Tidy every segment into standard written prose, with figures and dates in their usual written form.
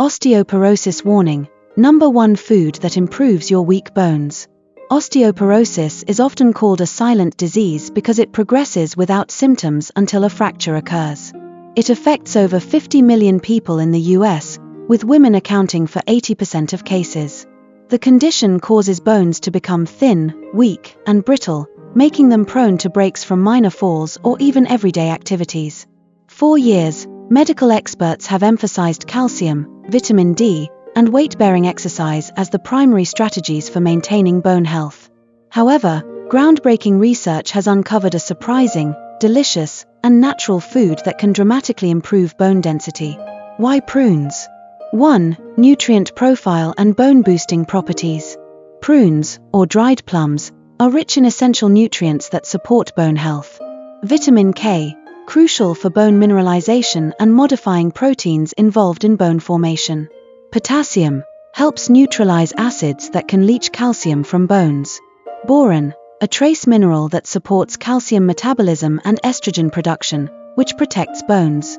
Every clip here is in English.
Osteoporosis warning. Number 1 food that improves your weak bones. Osteoporosis is often called a silent disease because it progresses without symptoms until a fracture occurs. It affects over 50 million people in the US, with women accounting for 80% of cases. The condition causes bones to become thin, weak, and brittle, making them prone to breaks from minor falls or even everyday activities. For years, medical experts have emphasized calcium, vitamin D, and weight-bearing exercise as the primary strategies for maintaining bone health. However, groundbreaking research has uncovered a surprising, delicious, and natural food that can dramatically improve bone density. Why prunes? 1. Nutrient profile and bone-boosting properties. Prunes, or dried plums, are rich in essential nutrients that support bone health. Vitamin K, crucial for bone mineralization and modifying proteins involved in bone formation. Potassium, helps neutralize acids that can leach calcium from bones. Boron, a trace mineral that supports calcium metabolism and estrogen production, which protects bones.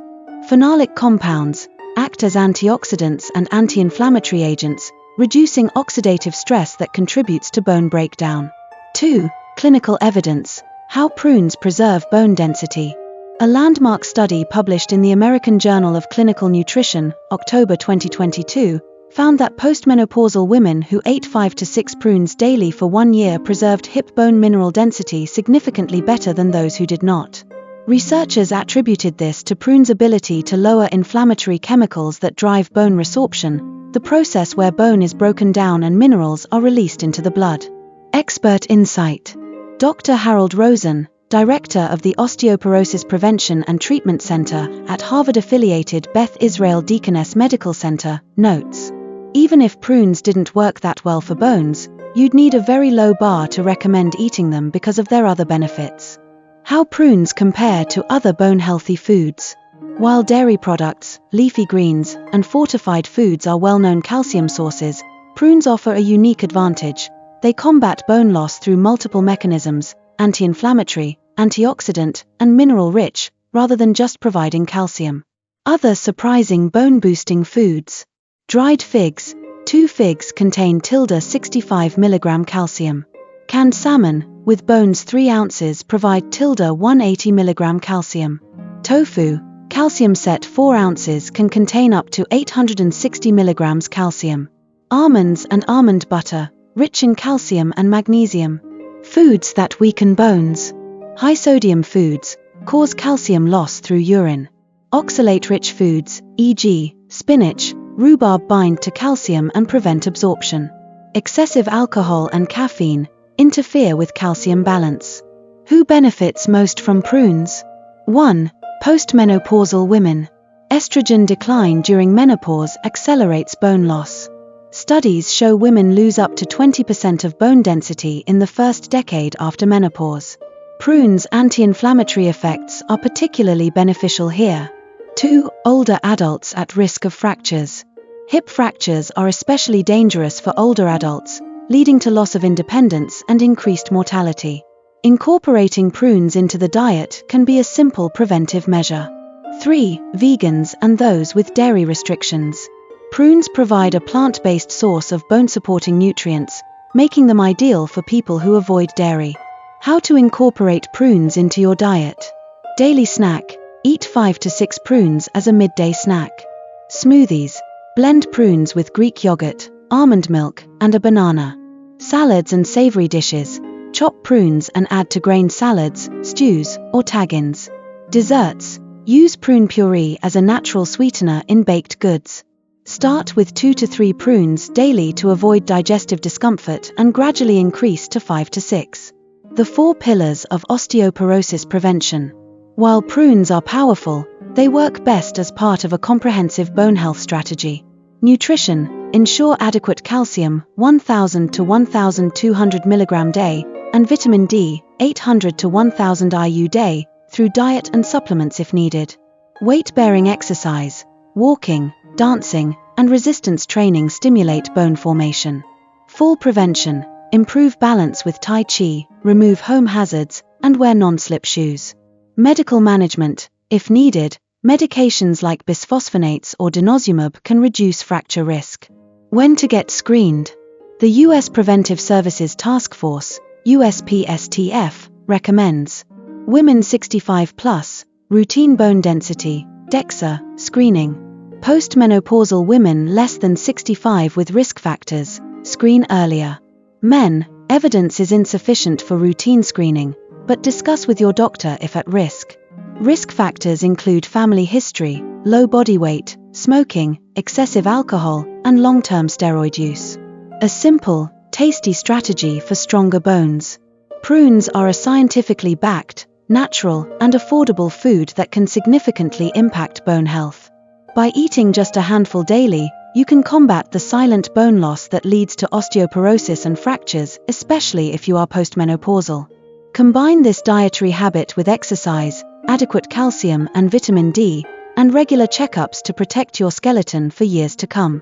Phenolic compounds act as antioxidants and anti-inflammatory agents, reducing oxidative stress that contributes to bone breakdown. 2. Clinical evidence. How prunes preserve bone density. A landmark study published in the American Journal of Clinical Nutrition, October 2022, found that postmenopausal women who ate 5 to 6 prunes daily for 1 year preserved hip bone mineral density significantly better than those who did not. Researchers attributed this to prunes' ability to lower inflammatory chemicals that drive bone resorption, the process where bone is broken down and minerals are released into the blood. Expert insight. Dr. Harold Rosen, Director of the Osteoporosis Prevention and Treatment Center at Harvard-affiliated Beth Israel Deaconess Medical Center, notes, even if prunes didn't work that well for bones, you'd need a very low bar to recommend eating them because of their other benefits. How prunes compare to other bone-healthy foods. While dairy products, leafy greens, and fortified foods are well-known calcium sources, prunes offer a unique advantage. They combat bone loss through multiple mechanisms, anti-inflammatory, antioxidant, and mineral-rich, rather than just providing calcium. Other surprising bone-boosting foods. Dried figs. 2 figs contain 65 mg calcium. Canned salmon, with bones 3 ounces, provide 180 mg calcium. Tofu, calcium set 4 ounces, can contain up to 860 mg calcium. Almonds and almond butter, rich in calcium and magnesium. Foods that weaken bones. High-sodium foods cause calcium loss through urine. Oxalate-rich foods, e.g., spinach, rhubarb, bind to calcium and prevent absorption. Excessive alcohol and caffeine interfere with calcium balance. Who benefits most from prunes? 1. Postmenopausal women. Estrogen decline during menopause accelerates bone loss. Studies show women lose up to 20% of bone density in the first decade after menopause. Prunes' anti-inflammatory effects are particularly beneficial here. 2. Older adults at risk of fractures. Hip fractures are especially dangerous for older adults, leading to loss of independence and increased mortality. Incorporating prunes into the diet can be a simple preventive measure. 3. Vegans and those with dairy restrictions. Prunes provide a plant-based source of bone-supporting nutrients, making them ideal for people who avoid dairy. How to incorporate prunes into your diet. Daily snack. Eat 5 to 6 prunes as a midday snack. Smoothies. Blend prunes with Greek yogurt, almond milk, and a banana. Salads and savory dishes. Chop prunes and add to grain salads, stews, or tagines. Desserts. Use prune puree as a natural sweetener in baked goods. Start with 2 to 3 prunes daily to avoid digestive discomfort and gradually increase to 5 to 6. The 4 pillars of osteoporosis prevention. While prunes are powerful, they work best as part of a comprehensive bone health strategy. Nutrition. Ensure adequate calcium, 1000 to 1200 mg day, and vitamin D, 800 to 1000 IU day, through diet and supplements if needed. Weight-bearing exercise. Walking, dancing, and resistance training stimulate bone formation. Fall prevention. Improve balance with Tai Chi, remove home hazards, and wear non-slip shoes. Medical management. If needed, Medications like bisphosphonates or denosumab can reduce fracture risk. When to get screened? The U.S. Preventive Services Task Force, USPSTF, recommends women 65 plus, routine bone density, DEXA, screening. Postmenopausal women less than 65 with risk factors, screen earlier. Men, evidence is insufficient for routine screening, but discuss with your doctor if at risk. Risk factors include family history, low body weight, smoking, excessive alcohol, and long-term steroid use. A simple, tasty strategy for stronger bones. Prunes are a scientifically backed, natural, and affordable food that can significantly impact bone health. By eating just a handful daily, you can combat the silent bone loss that leads to osteoporosis and fractures, especially if you are postmenopausal. Combine this dietary habit with exercise, adequate calcium and vitamin D, and regular checkups to protect your skeleton for years to come.